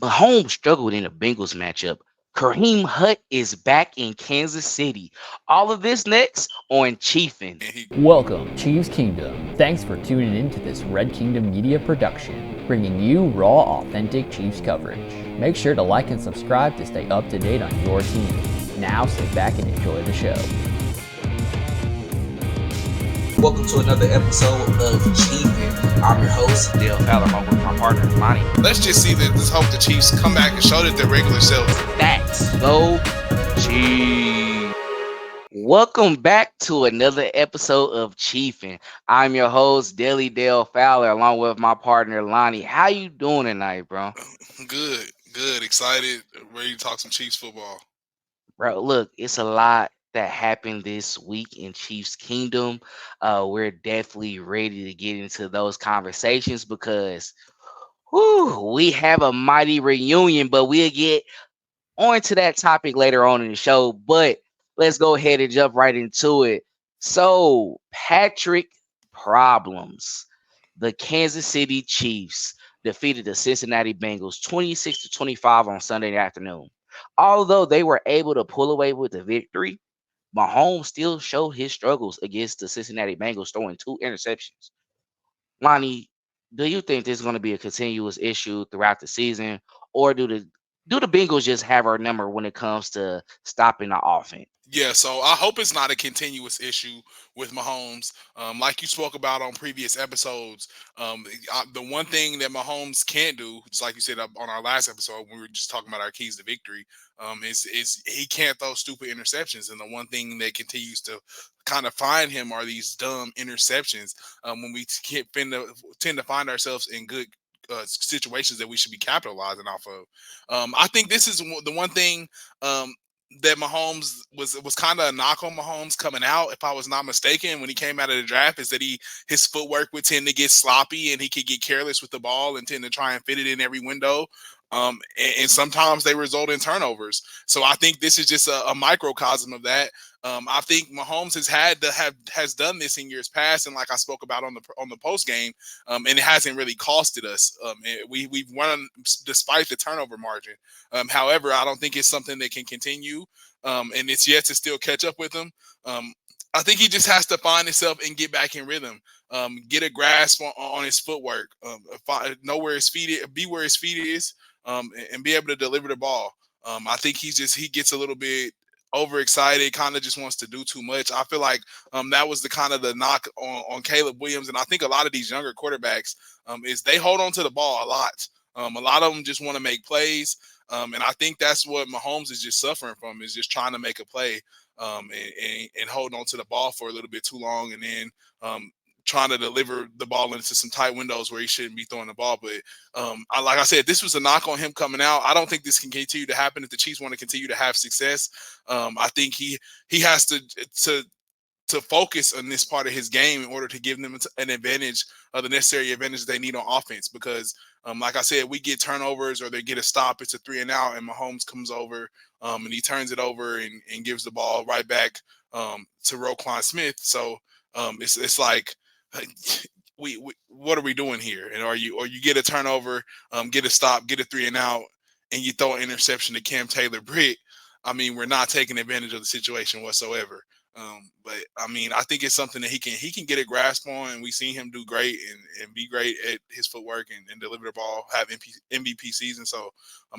Mahomes struggled in a Bengals matchup. Kareem Hunt is back in Kansas City. All of this next on Chiefin. Welcome, Chiefs Kingdom. Thanks for tuning in to this Red Kingdom Media production, bringing you raw, authentic Chiefs coverage. Make sure to like and subscribe to stay up to date on your team. Now sit back and enjoy the show. Welcome to another episode of Chiefin. I'm your host, Dale Fowler, along with my partner, Lonnie. Let's just see that. Let's hope the Chiefs come back and show that their regular self. Facts. Go Chiefs. Welcome back to another episode of Chiefin. I'm your host, Dale Fowler, along with my partner, Lonnie. How you doing tonight, bro? Good. Excited. Ready to talk some Chiefs football. Bro, look, it's a lot that happened this week in Chiefs Kingdom. We're definitely ready to get into those conversations because we have a mighty reunion, but we'll get onto that topic later on in the show. But let's go ahead and jump right into it. So, Patrick Problems. The Kansas City Chiefs defeated the Cincinnati Bengals 26-25 on Sunday afternoon. Although they were able to pull away with the victory, Mahomes still showed his struggles against the Cincinnati Bengals, throwing 2 interceptions. Lonnie, do you think this is going to be a continuous issue throughout the season, or do the Bengals just have our number when it comes to stopping the offense? Yeah, so I hope it's not a continuous issue with Mahomes. Like you spoke about on previous episodes, the one thing that Mahomes can't do, just like you said on our last episode, when we were just talking about our keys to victory, is he can't throw stupid interceptions. And the one thing that continues to kind of find him are these dumb interceptions. When we tend to find ourselves in good situations that we should be capitalizing off of. I think this is the one thing that Mahomes was kind of a knock on Mahomes coming out, if I was not mistaken, when he came out of the draft, is that his footwork would tend to get sloppy and he could get careless with the ball and tend to try and fit it in every window. And sometimes they result in turnovers. So I think this is just a microcosm of that. I think Mahomes has done this in years past, and like I spoke about on the post game, and it hasn't really costed us. We've won despite the turnover margin. However, I don't think it's something that can continue, and it's yet to still catch up with him. I think he just has to find himself and get back in rhythm, get a grasp on his footwork, know where his feet, be where his feet is, and be able to deliver the ball. I think he gets a little bit overexcited, kind of just wants to do too much. I feel like that was the knock on Caleb Williams, and I think a lot of these younger quarterbacks is they hold on to the ball a lot. A lot of them just want to make plays, and I think that's what Mahomes is just suffering from, is just trying to make a play and hold on to the ball for a little bit too long, and then trying to deliver the ball into some tight windows where he shouldn't be throwing the ball. But like I said, this was a knock on him coming out. I don't think this can continue to happen if the Chiefs want to continue to have success. I think he has to focus on this part of his game in order to give them an advantage, the necessary advantage they need on offense. Because like I said, we get turnovers or they get a stop, it's a 3 and out, and Mahomes comes over and he turns it over and gives the ball right back to Roquan Smith. So it's like, we what are we doing here? And you get a turnover, get a stop, get a 3 and out, and you throw an interception to Cam Taylor-Britt. I mean, we're not taking advantage of the situation whatsoever. But I mean, I think it's something that he can get a grasp on, and we've seen him do great and be great at his footwork and deliver the ball, have MVP season. So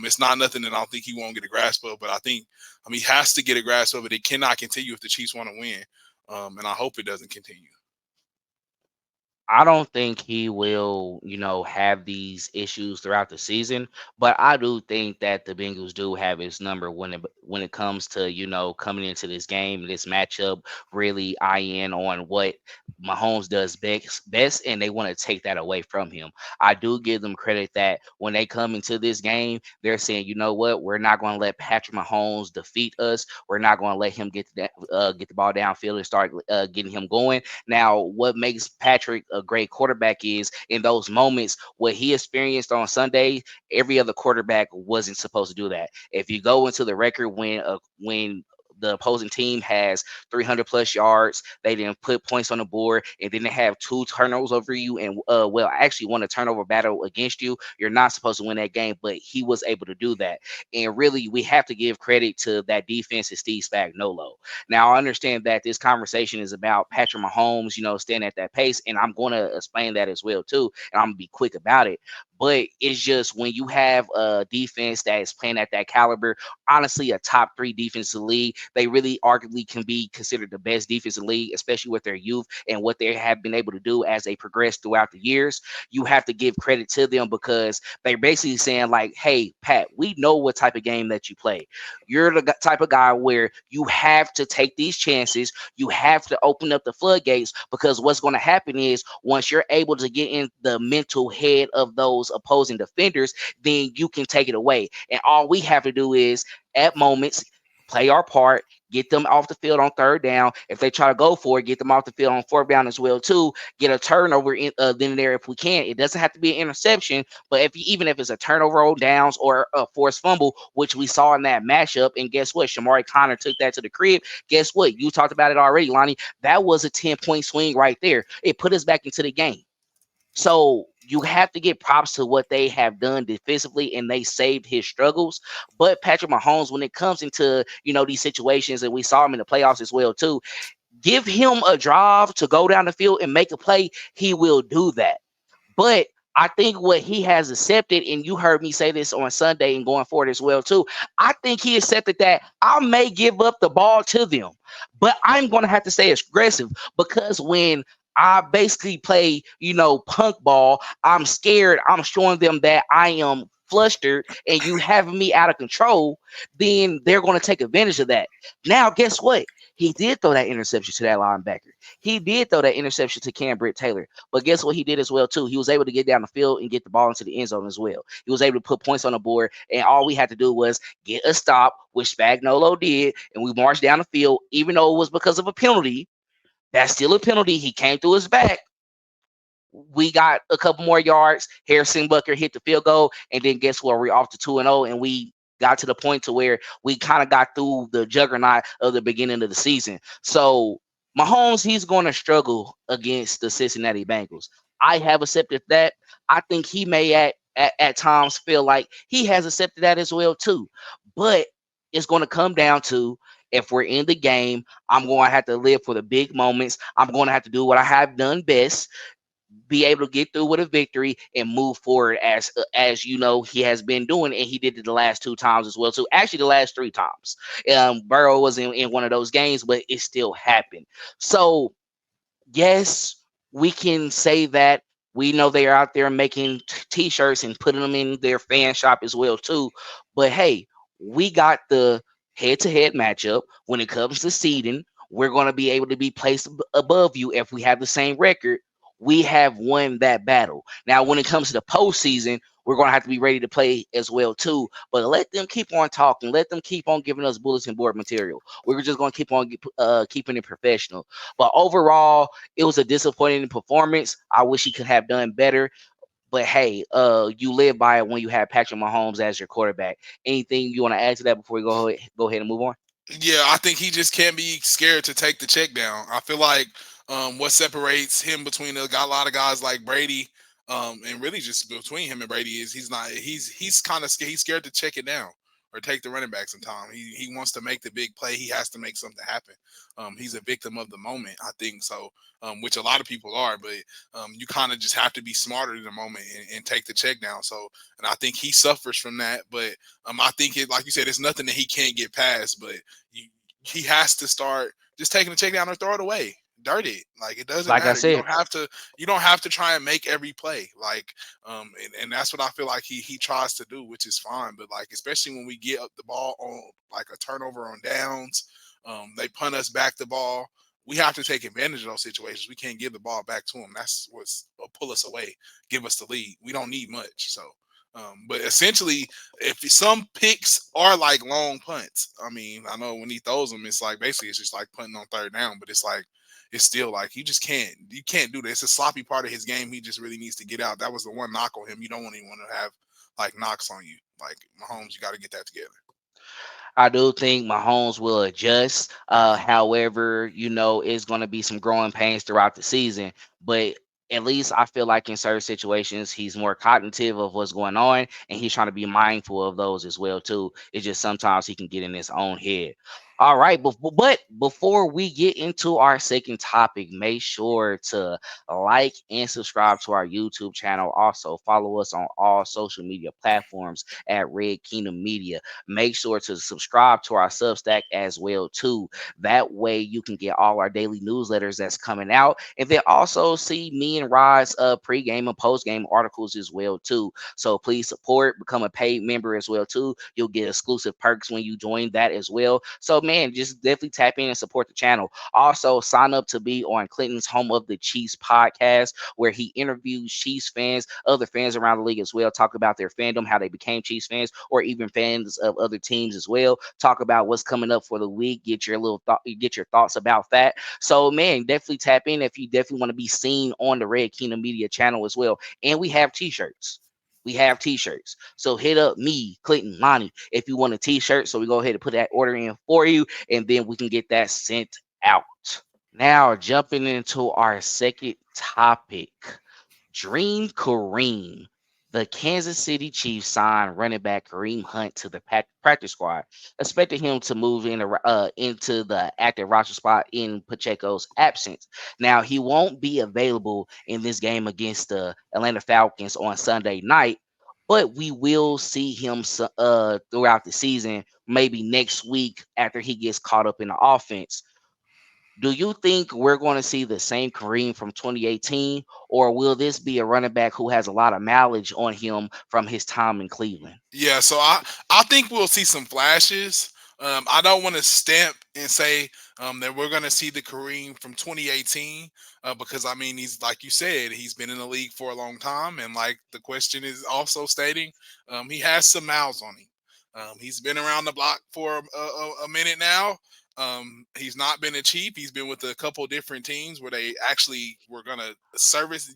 it's not nothing that I don't think he won't get a grasp of, but I think he has to get a grasp of it. It cannot continue if the Chiefs want to win. And I hope it doesn't continue. I don't think he will, have these issues throughout the season, but I do think that the Bengals do have his number when it comes to, coming into this game, this matchup, really eyeing on what Mahomes does best, and they want to take that away from him. I do give them credit that when they come into this game, they're saying, you know what, we're not going to let Patrick Mahomes defeat us. We're not going to let him get the ball downfield and start getting him going. Now, what makes Patrick a great quarterback is in those moments what he experienced on Sunday, every other quarterback wasn't supposed to do that. If you go into the record when the opposing team has 300 plus yards, they didn't put points on the board, and then they have two turnovers over you, and well, actually won a turnover battle against you, you're not supposed to win that game. But he was able to do that, and really, we have to give credit to that defense and Steve Spagnuolo. Now, I understand that this conversation is about Patrick Mahomes, staying at that pace, and I'm going to explain that as well too, and I'm gonna be quick about it. But it's just when you have a defense that is playing at that caliber, honestly, a top three defensive league, they really arguably can be considered the best defensive league, especially with their youth and what they have been able to do as they progress throughout the years. You have to give credit to them because they're basically saying, like, hey, Pat, we know what type of game that you play. You're the type of guy where you have to take these chances. You have to open up the floodgates, because what's going to happen is once you're able to get in the mental head of those opposing defenders, then you can take it away. And all we have to do is, at moments, play our part, get them off the field on third down. If they try to go for it, get them off the field on fourth down as well too. Get a turnover in then and there if we can. It doesn't have to be an interception, but even if it's a turnover on downs or a forced fumble, which we saw in that matchup, and guess what? Shamari Connor took that to the crib. Guess what? You talked about it already, Lonnie. That was a 10-point swing right there. It put us back into the game. So you have to give props to what they have done defensively, and they saved his struggles. But Patrick Mahomes, when it comes into these situations, and we saw him in the playoffs as well too, give him a drive to go down the field and make a play, he will do that. But I think what he has accepted, and you heard me say this on Sunday and going forward as well too, I think he accepted that I may give up the ball to them, but I'm going to have to stay aggressive, because when I basically play, punk ball, I'm scared. I'm showing them that I am flustered and you having me out of control, then they're going to take advantage of that. Now, guess what? He did throw that interception to that linebacker. He did throw that interception to Cam Britt Taylor. But guess what he did as well, too? He was able to get down the field and get the ball into the end zone as well. He was able to put points on the board, and all we had to do was get a stop, which Spagnuolo did, and we marched down the field, even though it was because of a penalty. That's still a penalty. He came through his back. We got a couple more yards. Harrison Butker hit the field goal, and then guess what? We're off to 2-0, and we got to the point to where we kind of got through the juggernaut of the beginning of the season. So Mahomes, he's going to struggle against the Cincinnati Bengals. I have accepted that. I think he may at times feel like he has accepted that as well too. But it's going to come down to, if we're in the game, I'm going to have to live for the big moments. I'm going to have to do what I have done best, be able to get through with a victory and move forward as he has been doing, and he did it the last two times as well. So actually the last three times. Burrow was in one of those games, but it still happened. So yes, we can say that we know they are out there making t-shirts and putting them in their fan shop as well too. But hey, we got the head-to-head matchup. When it comes to seeding, we're going to be able to be placed above you if we have the same record. We have won that battle. Now, when it comes to the postseason, we're going to have to be ready to play as well too. But let them keep on talking. Let them keep on giving us bulletin board material. We're just going to keep on keeping it professional. But overall, it was a disappointing performance. I wish he could have done better. But hey, you live by it when you have Patrick Mahomes as your quarterback. Anything you want to add to that before we go ahead and move on? Yeah, I think he just can't be scared to take the check down. I feel like what separates him between a lot of guys like Brady, and really just between him and Brady, is he's kind of scared. He's scared to check it down or take the running back sometime. He wants to make the big play. He has to make something happen. He's a victim of the moment, I think so, which a lot of people are. But you kind of just have to be smarter in the moment and take the check down. So, and I think he suffers from that. But I think it, like you said, it's nothing that he can't get past. But you, he has to start just taking the check down or throw it away. Dirt it. Like, it doesn't Like I matter. You said, don't have to. You don't have to try and make every play. Like, and that's what I feel like he tries to do, which is fine. But like, especially when we get up the ball on like a turnover on downs, they punt us back the ball. We have to take advantage of those situations. We can't give the ball back to them. That's what's will pull us away, give us the lead. We don't need much. So, but essentially, if some picks are like long punts, I mean, I know when he throws them, it's like basically it's just like punting on third down. But it's like it's still like you can't do this. It's a sloppy part of his game. He just really needs to get out. That was the one knock on him. You don't want anyone to have like knocks on you. Like Mahomes, you got to get that together. I do think Mahomes will adjust. However, it's going to be some growing pains throughout the season. But at least I feel like in certain situations, he's more cognitive of what's going on, and he's trying to be mindful of those as well too. It's just sometimes he can get in his own head. All right, but before we get into our second topic, make sure to like and subscribe to our YouTube channel. Also, follow us on all social media platforms at Red Kingdom Media. Make sure to subscribe to our Substack as well too. That way you can get all our daily newsletters that's coming out, and then also see me and Rod's pregame and postgame articles as well too. So please support, become a paid member as well too. You'll get exclusive perks when you join that as well. So man, just definitely tap in and support the channel. Also, sign up to be on Clinton's Home of the Chiefs podcast, where he interviews Chiefs fans, other fans around the league as well, talk about their fandom, how they became Chiefs fans, or even fans of other teams as well. Talk about what's coming up for the week. Get your thoughts about that. So man, definitely tap in if you definitely want to be seen on the Red Kingdom Media channel as well. And we have t-shirts. We have t-shirts. So hit up me, Clinton, Lonnie, if you want a t-shirt. So we go ahead and put that order in for you, and then we can get that sent out. Now, jumping into our second topic. Dream Kareem. The Kansas City Chiefs signed running back Kareem Hunt to the practice squad, expecting him to move into the active roster spot in Pacheco's absence. Now, he won't be available in this game against the Atlanta Falcons on Sunday night, but we will see him throughout the season, maybe next week after he gets caught up in the offense. Do you think we're going to see the same Kareem from 2018, or will this be a running back who has a lot of mileage on him from his time in Cleveland? Yeah, so I think we'll see some flashes. I don't want to stamp and say that we're going to see the Kareem from 2018 because I mean he's like you said he's been in the league for a long time, and like the question is also stating, he has some miles on him. He's been around the block for a minute now. He's not been a cheap. He's been with a couple different teams where they actually were gonna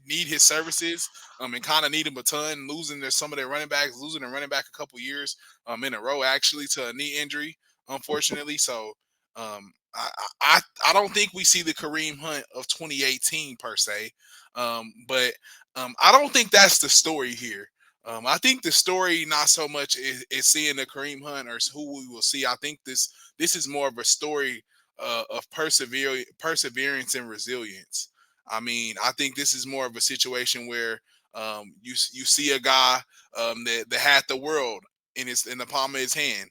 need his services, and kind of need him a ton. Some of their running backs, losing a running back a couple years in a row actually to a knee injury, unfortunately. So I don't think we see the Kareem Hunt of 2018 per se, but I don't think that's the story here. I think the story not so much is seeing the Kareem Hunt or who we will see. I think this is more of a story of perseverance and resilience. I mean, I think this is more of a situation where you see a guy that had the world in the palm of his hand.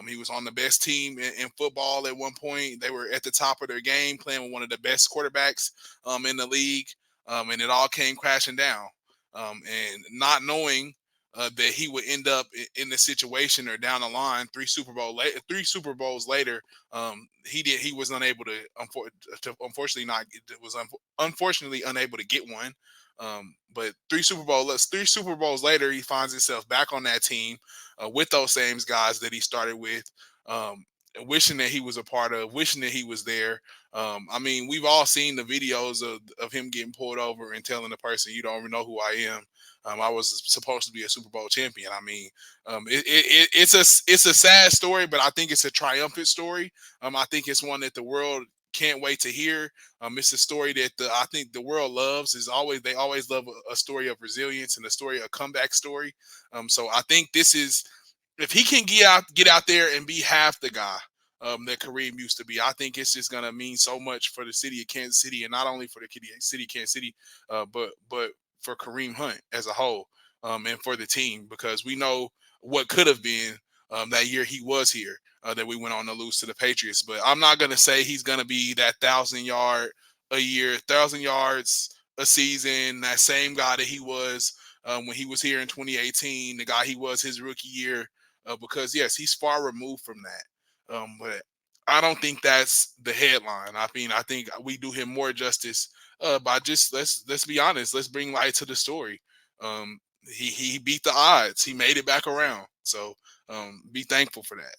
He was on the best team in football at one point. They were at the top of their game, playing with one of the best quarterbacks in the league, and it all came crashing down. And not knowing that he would end up in the situation or down the line three Super Bowls later, he was unable to unfortunately not unfortunately unable to get one. But three Super Bowls later, he finds himself back on that team with those same guys that he started with. Wishing that he was a part of, wishing that he was there. I mean, we've all seen the videos of him getting pulled over and telling the person, "You don't even know who I am. I was supposed to be a Super Bowl champion." I mean, it's a sad story, but I think it's a triumphant story. I think it's one that the world can't wait to hear. It's a story that I think the world loves. They always love a story of resilience and a comeback story. So I think this is, if he can get out there and be half the guy that Kareem used to be, I think it's just gonna mean so much for the city of Kansas City, and not only for the city of Kansas City, but for Kareem Hunt as a whole, and for the team, because we know what could have been that year he was here, that we went on to lose to the Patriots. But I'm not gonna say he's gonna be that 1,000 yard a year, 1,000 yards a season, that same guy that he was when he was here in 2018, the guy he was his rookie year, because yes, he's far removed from that. But I don't think that's the headline. I mean, I think we do him more justice by just let's be honest. Let's bring light to the story. He beat the odds. He made it back around. So be thankful for that.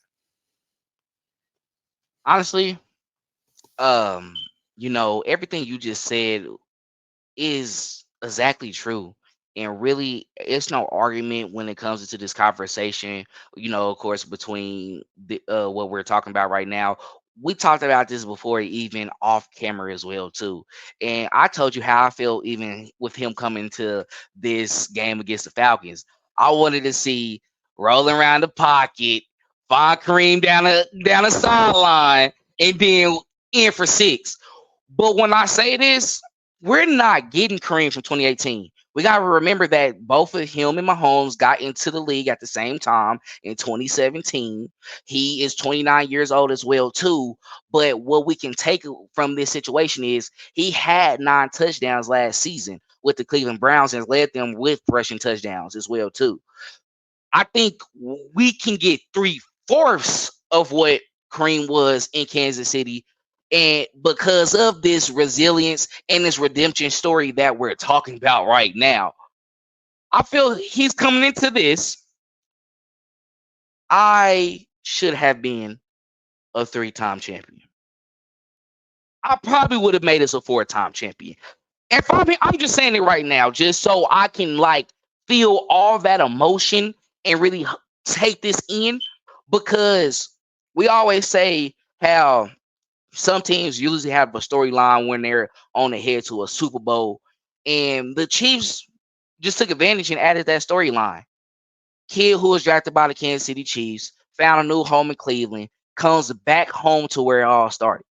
Honestly, everything you just said is exactly true. And really, it's no argument when it comes into this conversation, of course, between what we're talking about right now. We talked about this before, even off camera as well, too. And I told you how I felt even with him coming to this game against the Falcons. I wanted to see rolling around the pocket, find Kareem down the sideline, and then in for six. But when I say this, we're not getting Kareem from 2018. We got to remember that both of him and Mahomes got into the league at the same time in 2017. He is 29 years old as well, too. But what we can take from this situation is he had 9 touchdowns last season with the Cleveland Browns and led them with rushing touchdowns as well, too. I think we can get 3/4 of what Kareem was in Kansas City. And because of this resilience and this redemption story that we're talking about right now, I feel he's coming into this. I should have been a 3-time champion. I probably would have made us a 4-time champion. And for me, I'm just saying it right now, just so I can feel all that emotion and really take this in, because we always say how some teams usually have a storyline when they're on the head to a Super Bowl, and the Chiefs just took advantage and added that storyline. Kid who was drafted by the Kansas City Chiefs found a new home in Cleveland, comes back home to where it all started.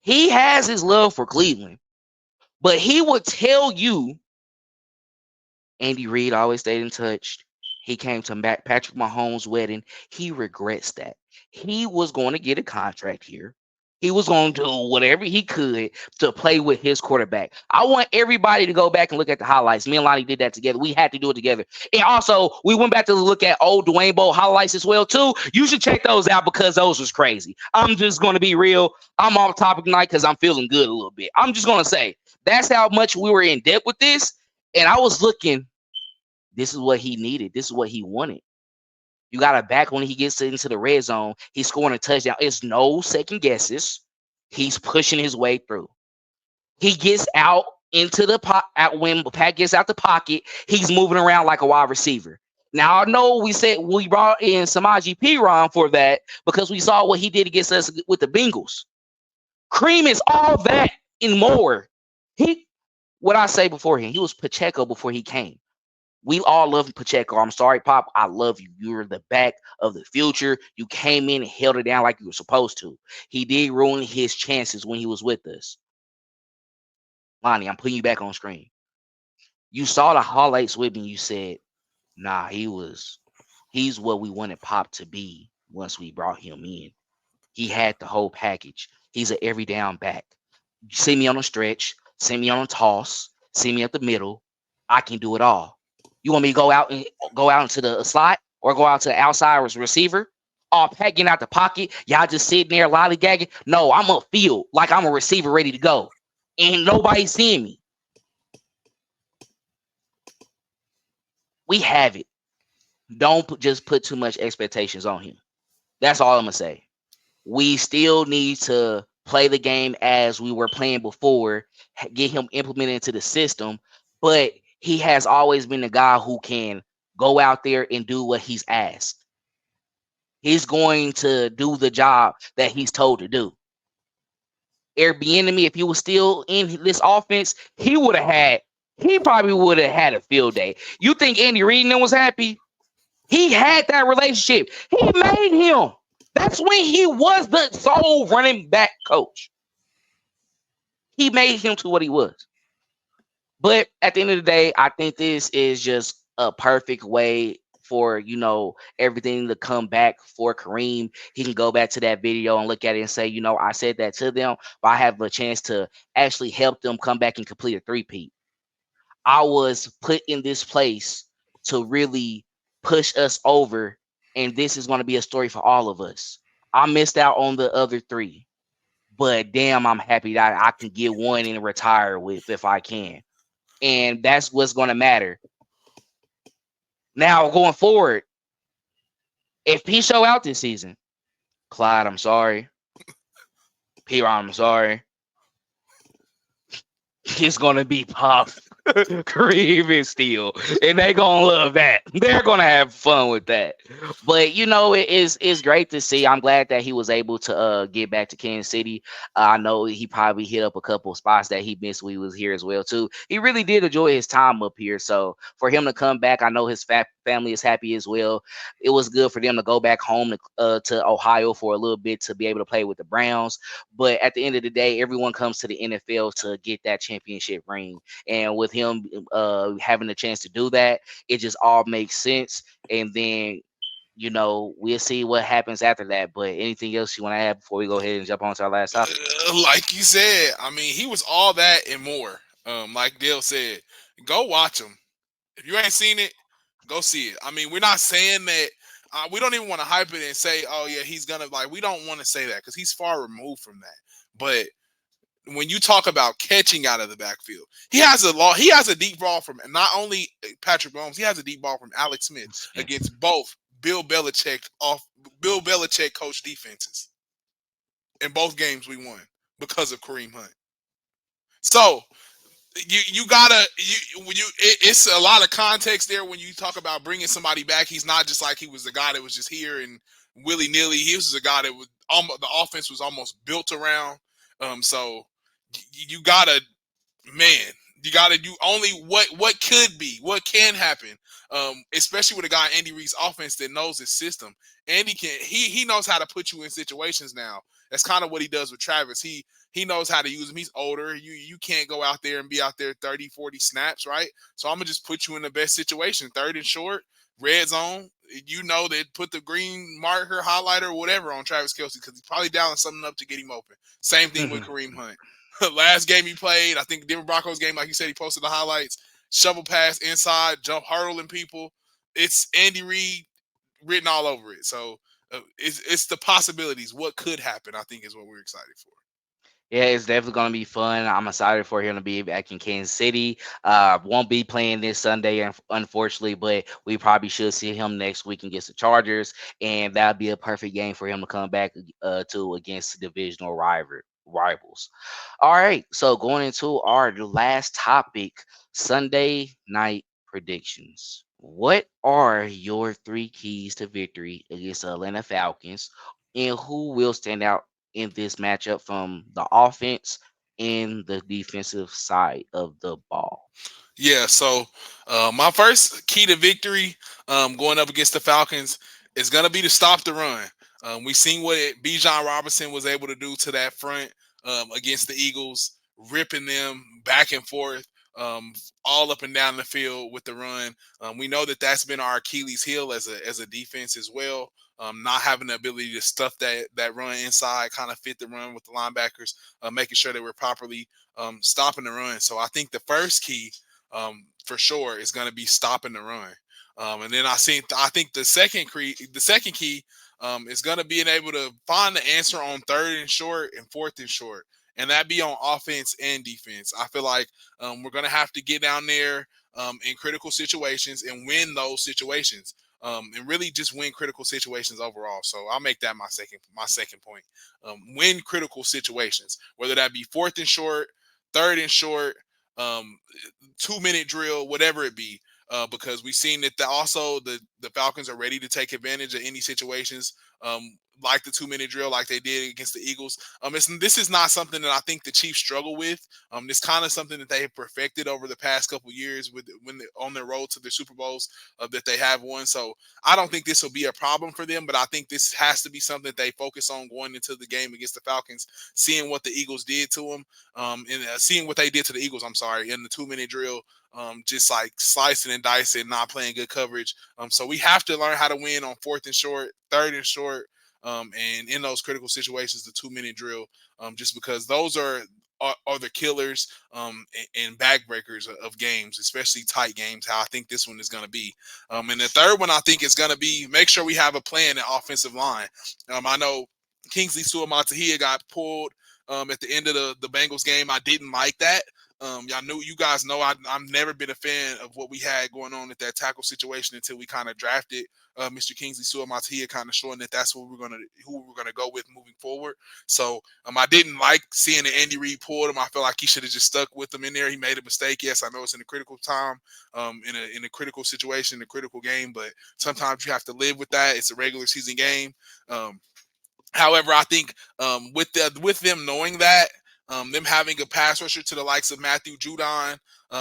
He has his love for Cleveland, but he would tell you Andy Reid always stayed in touch. He came to Patrick Mahomes' wedding. He regrets that. He was going to get a contract here. He was going to do whatever he could to play with his quarterback. I want everybody to go back and look at the highlights. Me and Lonnie did that together. We had to do it together. And also, we went back to look at old Dwayne Bowe highlights as well, too. You should check those out because those was crazy. I'm just going to be real. I'm off topic tonight because I'm feeling good a little bit. I'm just going to say that's how much we were in depth with this. And I was looking. This is what he needed. This is what he wanted. You got to back when he gets into the red zone. He's scoring a touchdown. It's no second guesses. He's pushing his way through. He gets out into the when Pat gets out the pocket. He's moving around like a wide receiver. Now I know we said we brought in Samaje Perine for that because we saw what he did against us with the Bengals. Kareem is all that and more. What I say beforehand, he was Pacheco before he came. We all love Pacheco. I'm sorry, Pop. I love you. You're the back of the future. You came in and held it down like you were supposed to. He did ruin his chances when he was with us. Lonnie, I'm putting you back on screen. You saw the highlights with me. You said, nah, he's what we wanted Pop to be once we brought him in. He had the whole package. He's an every down back. You see me on a stretch, see me on a toss, see me at the middle. I can do it all. You want me to go out into the slot or go out to the outside receiver? Oh, Pat getting out the pocket. Y'all just sitting there lollygagging. No, I'm upfield like I'm a receiver ready to go. And nobody's seeing me. We have it. Don't just put too much expectations on him. That's all I'm going to say. We still need to play the game as we were playing before, get him implemented into the system. But he has always been the guy who can go out there and do what he's asked. He's going to do the job that he's told to do. Airbnb, if he was still in this offense, he probably would have had a field day. You think Andy Reid was happy? He had that relationship. He made him. That's when he was the sole running back coach. He made him to what he was. But at the end of the day, I think this is just a perfect way for, everything to come back for Kareem. He can go back to that video and look at it and say, I said that to them, but I have a chance to actually help them come back and complete a three-peat. I was put in this place to really push us over, and this is going to be a story for all of us. I missed out on the other 3, but damn, I'm happy that I can get one and retire with if I can. And that's what's going to matter. Now, going forward, if P show out this season, Clyde, I'm sorry. P-Ron, I'm sorry. It's going to be Pop. Kareem and Steele, and they gonna love that. They're gonna have fun with that. But it's great to see. I'm glad that he was able to get back to Kansas City. I know he probably hit up a couple spots that he missed when he was here as well too. He really did enjoy his time up here. So for him to come back, I know his family is happy as well. It was good for them to go back home to Ohio for a little bit to be able to play with the Browns. But at the end of the day, everyone comes to the NFL to get that championship ring, and with him having the chance to do that, it just all makes sense. And then we'll see what happens after that. But anything else you want to add before we go ahead and jump on to our last topic? Like you said, I mean, he was all that and more. Like Dale said, go watch him. If you ain't seen it, go see it. I mean, we're not saying that. We don't even want to hype it and say, "Oh yeah, he's gonna like." We don't want to say that because he's far removed from that. But when you talk about catching out of the backfield, he has a deep ball from not only Patrick Mahomes, he has a deep ball from Alex Smith Smith. against both Bill Belichick coach defenses in both games we won because of Kareem Hunt. So you gotta it's a lot of context there when you talk about bringing somebody back. He's not just like he was the guy that was just here and willy nilly. He was a guy that was almost the offense was almost built around. So you gotta man, you only what could be, what can happen. Especially with a guy Andy Reid's offense that knows his system. Andy he knows how to put you in situations now. That's kind of what he does with Travis. He knows how to use him. He's older. You can't go out there and be out there 30, 40 snaps, right? So I'm gonna just put you in the best situation. Third and short, red zone. You know that put the green marker, highlighter, whatever on Travis Kelce because he's probably dialing something up to get him open. Same thing with Kareem Hunt. Last game he played, I think Denver Broncos game, like you said, he posted the highlights. Shovel pass inside, jump hurdling people. It's Andy Reid written all over it. So it's the possibilities. What could happen, I think, is what we're excited for. Yeah, it's definitely gonna be fun. I'm excited for him to be back in Kansas City. Won't be playing this Sunday, unfortunately, but we probably should see him next week against the Chargers, and that'd be a perfect game for him to come back to against divisional rivals. All right, so going into our last topic, Sunday night predictions. What are your three keys to victory against the Atlanta Falcons, and who will stand out in this matchup from the offense and the defensive side of the ball? Yeah, so my first key to victory going up against the Falcons is going to be to stop the run. We've seen what Bijan Robinson was able to do to that front against the Eagles, ripping them back and forth um, all up and down the field with the run. We know that that's been our Achilles heel as a defense as well. Not having the ability to stuff that run inside, kind of fit the run with the linebackers, making sure that we're properly stopping the run. So I think the first key for sure is going to be stopping the run. And then I think the second key is going to being able to find the answer on third and short and fourth and short, and that be on offense and defense. I feel like we're going to have to get down there in critical situations and win those situations. And really just win critical situations overall. So I'll make that my second point. Win critical situations, whether that be fourth and short, third and short, um, 2 minute drill, whatever it be. Because we've seen that also the Falcons are ready to take advantage of any situations like the 2 minute drill, like they did against the Eagles. This is not something that I think the Chiefs struggle with. This kind of something that they have perfected over the past couple years when they're on their road to their Super Bowls that they have won. So I don't think this will be a problem for them, but I think this has to be something that they focus on going into the game against the Falcons, seeing what the Eagles did to them, and seeing what they did to the Eagles. I'm sorry, in the 2 minute drill. Just like slicing and dicing, not playing good coverage. So we have to learn how to win on fourth and short, third and short, and in those critical situations, the 2 minute drill, just because those are the killers and backbreakers of games, especially tight games. How I think this one is going to be. And the third one I think is going to be make sure we have a plan at offensive line. I know Kingsley Suamataia got pulled at the end of the Bengals game. I didn't like that. You guys know I've never been a fan of what we had going on at that tackle situation until we kind of drafted Mr. Kingsley Suamatia, kind of showing that that's what who we're gonna go with moving forward. So I didn't like seeing that Andy Reid pulled him. I feel like he should have just stuck with him in there. He made a mistake. Yes, I know it's in a critical time, in a critical situation, a critical game, but sometimes you have to live with that. It's a regular season game. However, I think with them knowing that, them having a pass rusher to the likes of Matthew Judon,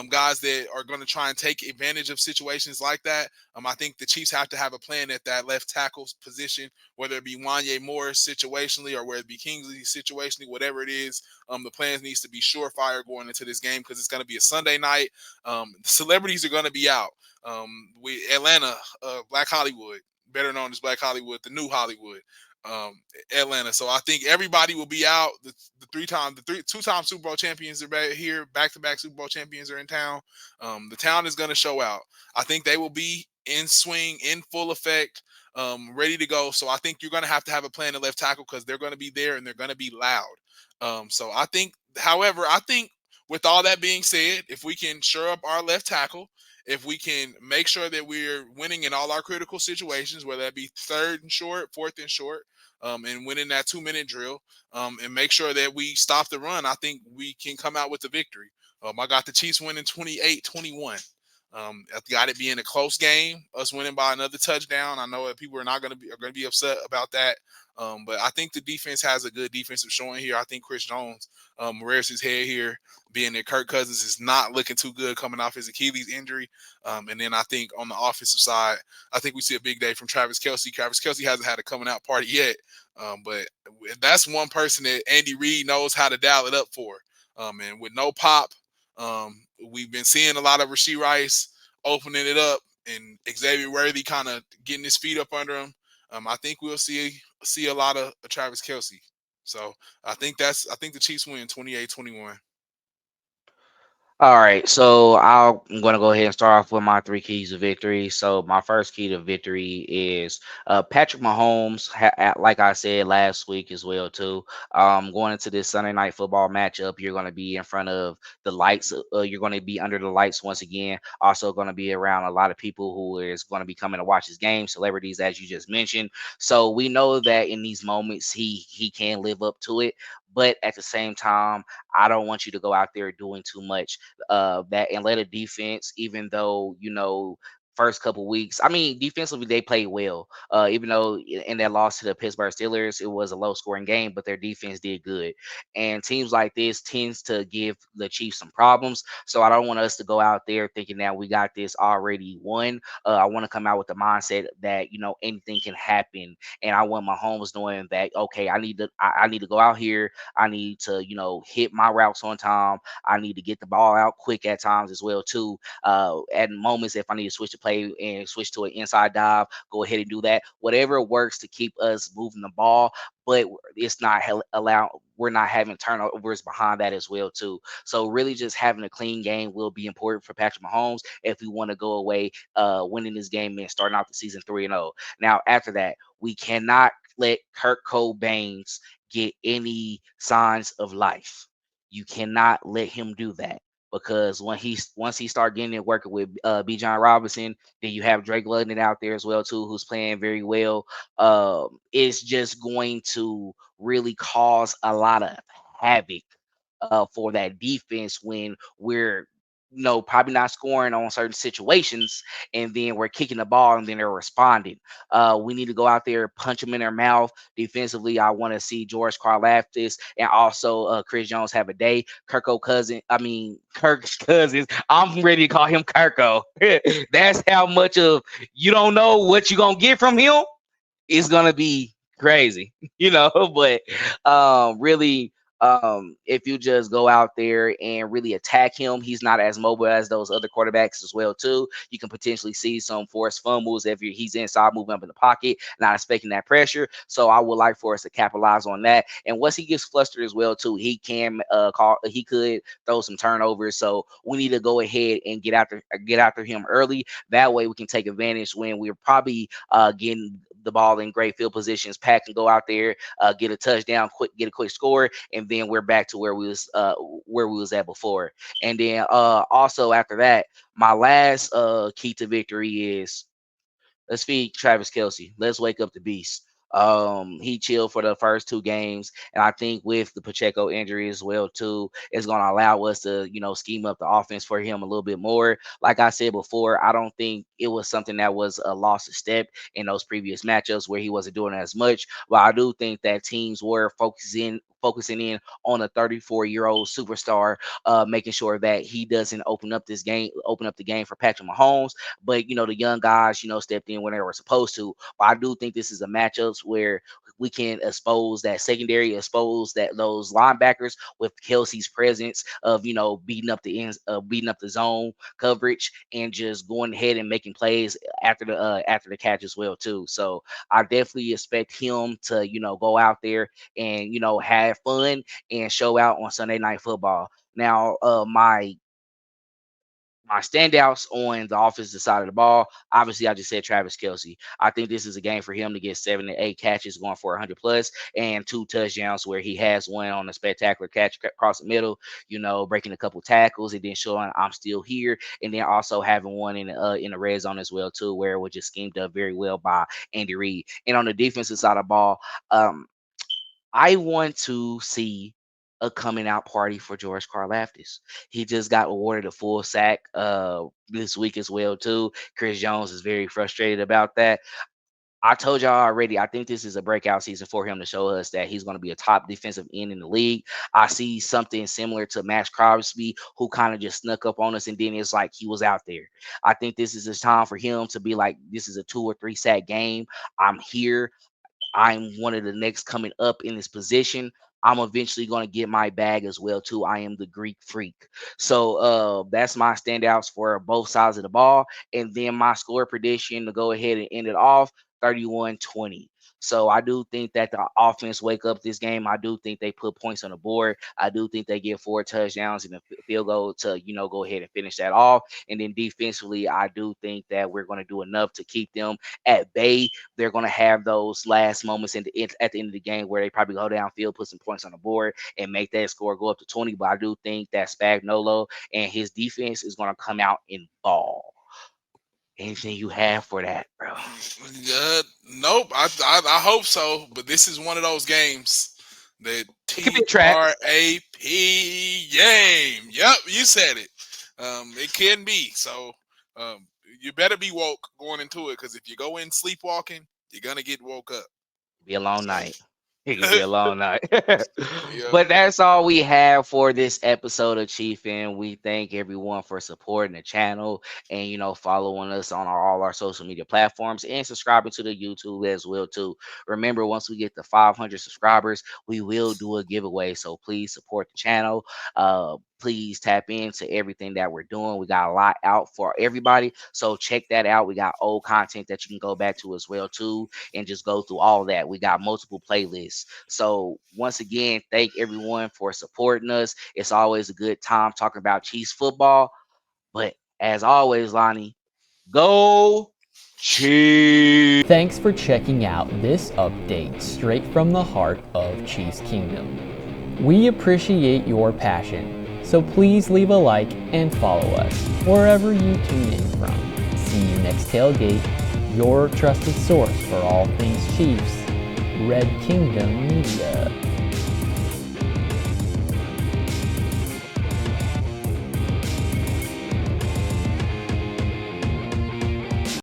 guys that are going to try and take advantage of situations like that, I think the Chiefs have to have a plan at that left tackle position, whether it be Wanye Morris situationally or whether it be Kingsley situationally, whatever it is. The plans needs to be surefire going into this game because it's going to be a Sunday night. The celebrities are going to be out. Atlanta, Black Hollywood, better known as Black Hollywood, the new Hollywood. Atlanta. So I think everybody will be out. The two-time Super Bowl champions are back here. Back-to-back Super Bowl champions are in town. The town is going to show out. I think they will be in swing, in full effect, ready to go. So I think you're going to have a plan at left tackle because they're going to be there and they're going to be loud. So I think, however, with all that being said, if we can shore up our left tackle, if we can make sure that we're winning in all our critical situations, whether that be third and short, fourth and short, and winning that 2-minute drill, and make sure that we stop the run, I think we can come out with a victory. I got the Chiefs winning 28-21. I got it being a close game, us winning by another touchdown. I know that people are going to be upset about that. But I think the defense has a good defensive showing here. I think Chris Jones rears his head here, being that Kirk Cousins is not looking too good coming off his Achilles injury. And then I think on the offensive side, I think we see a big day from Travis Kelce. Travis Kelce hasn't had a coming out party yet, but that's one person that Andy Reid knows how to dial it up for. And with no pop, we've been seeing a lot of Rashee Rice opening it up and Xavier Worthy kind of getting his feet up under him. I think we'll see a lot of Travis Kelce. So I think the Chiefs win 28-21. All right, so I'm going to go ahead and start off with my three keys of victory. So my first key to victory is Patrick Mahomes. Like I said last week as well too. Going into this Sunday night football matchup, you're going to be in front of the lights. You're going to be under the lights once again. Also going to be around a lot of people who is going to be coming to watch this game, celebrities as you just mentioned. So we know that in these moments he can live up to it. But at the same time, I don't want you to go out there doing too much that Atlanta defense, even though first couple weeks, I mean defensively they played well. Even though in that loss to the Pittsburgh Steelers, it was a low scoring game, but their defense did good. And teams like this tends to give the Chiefs some problems. So I don't want us to go out there thinking that we got this already won. I want to come out with the mindset that anything can happen, and I want Mahomes knowing that okay, I need to go out here. I need to hit my routes on time. I need to get the ball out quick at times as well too. At moments, if I need to switch the play and switch to an inside dive, go ahead and do that. Whatever works to keep us moving the ball, but it's not allowed. We're not having turnovers behind that as well too. So really, just having a clean game will be important for Patrick Mahomes if we want to go away winning this game and starting out the season 3-0. Now after that, we cannot let Kurt Cobain's get any signs of life. You cannot let him do that because once he start getting it working with B. John Robinson, then you have Drake London out there as well too, who's playing very well. It's just going to really cause a lot of havoc for that defense when we're probably not scoring on certain situations, and then we're kicking the ball, and then they're responding. We need to go out there, punch them in their mouth. Defensively, I want to see George Karlaftis and also Chris Jones have a day. Kirk's cousins. I'm ready to call him Kirko. That's how much of you don't know what you're gonna get from him. It's gonna be crazy, but really, if you just go out there and really attack him, he's not as mobile as those other quarterbacks as well too. You can potentially see some forced fumbles if he's inside, moving up in the pocket, not expecting that pressure. So I would like for us to capitalize on that. And once he gets flustered as well too, he could throw some turnovers. So we need to go ahead and get after him early. That way we can take advantage when we're probably getting the ball in great field positions. Pat can go out there, get a touchdown, get a quick score, and then we're back to where we was at before. And then also after that, my last key to victory is let's feed Travis Kelsey. Let's wake up the beast. He chilled for the first two games, and I think with the Pacheco injury as well too, it's going to allow us to scheme up the offense for him a little bit more. Like I said before, I don't think it was something that was a lost step in those previous matchups where he wasn't doing as much. But I do think that teams were focusing in on a 34-year-old superstar, making sure that he doesn't open up the game for Patrick Mahomes. But the young guys, stepped in when they were supposed to. But I do think this is a matchups where we can expose that secondary, expose that those linebackers with Kelsey's presence of beating up the zone coverage and just going ahead and making plays after the catch as well too. So I definitely expect him to go out there and have fun and show out on Sunday Night Football. Now, my standouts on the offensive side of the ball, obviously, I just said Travis Kelsey. I think this is a game for him to get 7 to 8 catches, going for 100 plus, and 2 touchdowns where he has one on a spectacular catch across the middle, breaking a couple tackles and then showing I'm still here, and then also having one in the red zone as well too, where it was just schemed up very well by Andy Reid. And on the defensive side of the ball, I want to see a coming out party for George Karlaftis. He just got awarded a full sack this week as well too. Chris Jones is very frustrated about that. I told y'all already, I think this is a breakout season for him to show us that he's going to be a top defensive end in the league. I see something similar to Max Crosby, who kind of just snuck up on us, and then it's like he was out there. I think this is his time for him to be like, this is a 2 or 3 sack game. I'm here. I'm one of the next coming up in this position. I'm eventually going to get my bag as well too. I am the Greek freak. So that's my standouts for both sides of the ball. And then my score prediction to go ahead and end it off 31-20. So I do think that the offense wake up this game. I do think they put points on the board. I do think they get 4 touchdowns and a field goal to, go ahead and finish that off. And then defensively, I do think that we're going to do enough to keep them at bay. They're going to have those last moments at the end of the game where they probably go downfield, put some points on the board, and make that score go up to 20. But I do think that Spagnuolo and his defense is going to come out and ball. Anything you have for that, bro? Nope. I hope so. But this is one of those games that TRAP game. Yep, you said it. It can be. So you better be woke going into it, because if you go in sleepwalking, you're gonna get woke up. Be a long night. It could be a long night. But that's all we have for this episode of Chiefin. We thank everyone for supporting the channel and following us on all our social media platforms and subscribing to the YouTube as well too. Remember, once we get to 500 subscribers, we will do a giveaway. So please support the channel. Please tap into everything that we're doing. We got a lot out for everybody, so check that out. We got old content that you can go back to as well too, and just go through all that. We got multiple playlists. So once again, thank everyone for supporting us. It's always a good time talking about Chiefs football. But as always, Lonnie, go Chiefs! Thanks for checking out this update straight from the heart of Chiefs Kingdom. We appreciate your passion, so please leave a like and follow us wherever you tune in from. See you next tailgate, your trusted source for all things Chiefs, Red Kingdom Media.